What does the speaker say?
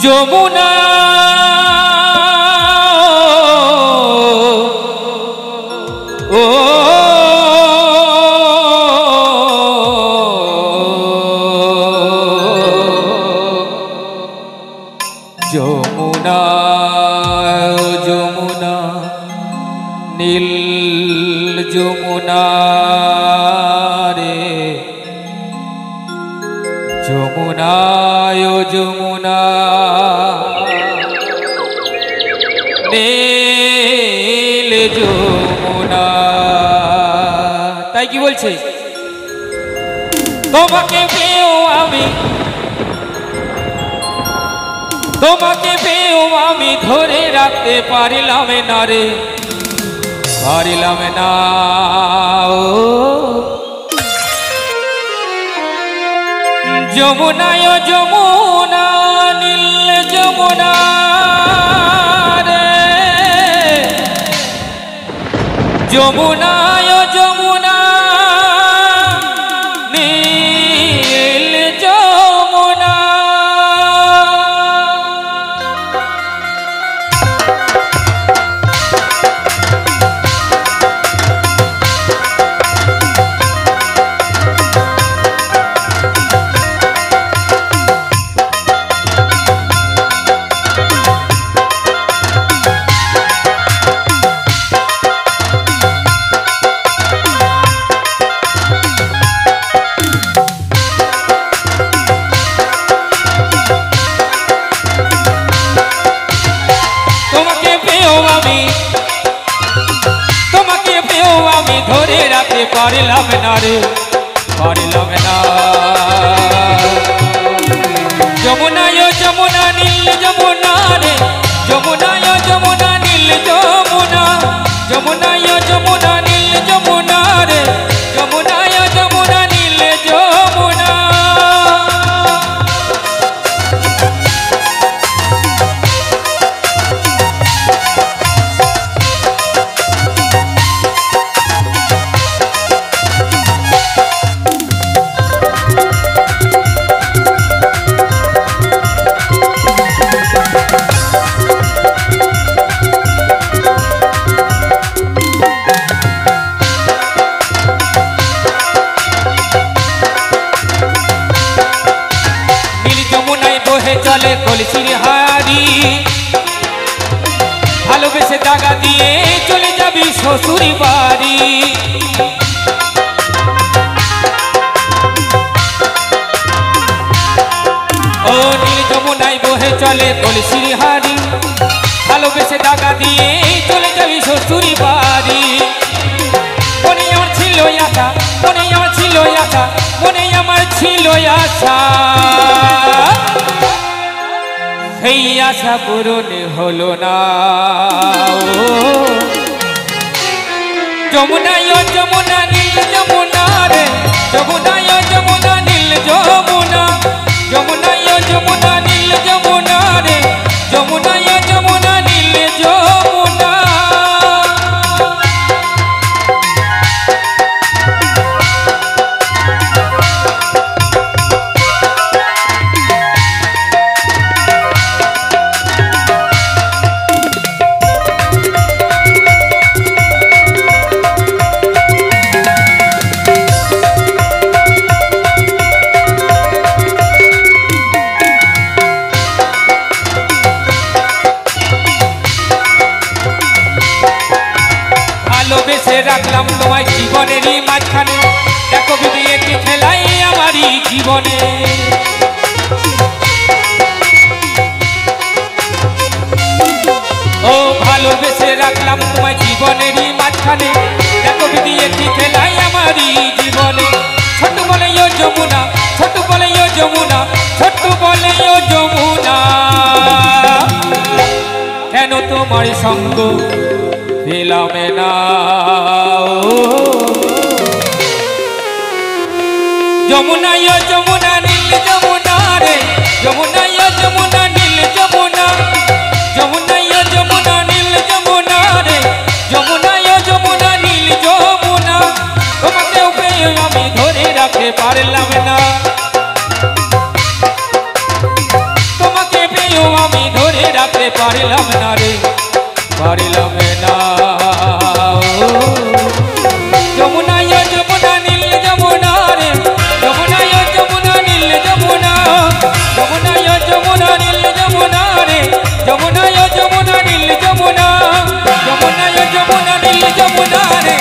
যমুনা ও যমুনা যমুনা নীল যমুনা রে যমুনা ও যমুনা নীল যমুনা। তাই কি বলছে, তোমাকে পেয়েও আমি, তোমাকে পেয়েও আমি ধরে রাখতে পারিলাম না রে, পারিলাম না। ও যমুনা ও যমুনা নীল যমুনা রে যমুনা ও যমুনা নীল যমুনা। তোমাকে পেয়েও আমি ধরে রাখতে পারিলাম না রে, পারিলাম না। যমুনা ও যমুনা নীল যমুনা রে যমুনা ও যমুনা নীল যমুনা যমুনা ও যমুনা নীল যমুনা রে যমুনা ও যমুনা নীল যমুনা। চলে কলসির হাড়ি, ভালোবেসে দাগা দিয়ে চলে যাবি শ্বশুর বাড়ি। ও নীল যমুনায় বহে চলে কলসির হাড়ি, ভালোবেসে দাগা দিয়ে চলে যাবি শ্বশুর বাড়ি। মনে আমার ছিল আশা, মনে আমার ছিল আশা, মনে আমার ছিল আশা, সেই আশা পূরণ হলো না। যমুনা ও যমুনা নীল যমুনা রে যমুনা ও যমুনা নীল যমুনা যমুনা ও যমুনা নীল যমুনা রে যমুনা ও যমুনা নীল যমুনা। ভালোবেসে রাখলাম তোমায় জীবনেরই মাঝখানে, দেখো বিধি একটি খেলাই আমারই জীবনে। ও ভালোবেসে রাখলাম তোমায় জীবনেরই মাঝখানে, দেখো বিধি একটি খেলাই আমারই জীবনে। ছোট বলে ও যমুনা, ছোট বলে ও যমুনা, ছোট বলে ও যমুনা, কেন তোমার সঙ্গ পেলাম না। যমুনা ও যমুনা নীল যমুনা রে যমুনা ও যমুনা নীল যমুনা যমুনা ও যমুনা নীল যমুনা রে যমুনা ও যমুনা নীল যমুনা। তোমাকে পেয়েও আমি ধরে রাখতে পারলাম না, তোমাকে পেয়েও পারিলাম না রে পারিলাম না যমুনা যমুনা নীল যমুনা রে যমুনা যমুনা নীল যমুনা যমুনা যমুনা নীল যমুনা রে যমুনা যমুনা নীল যমুনা যমুনা যমুনা নীল যমুনা রে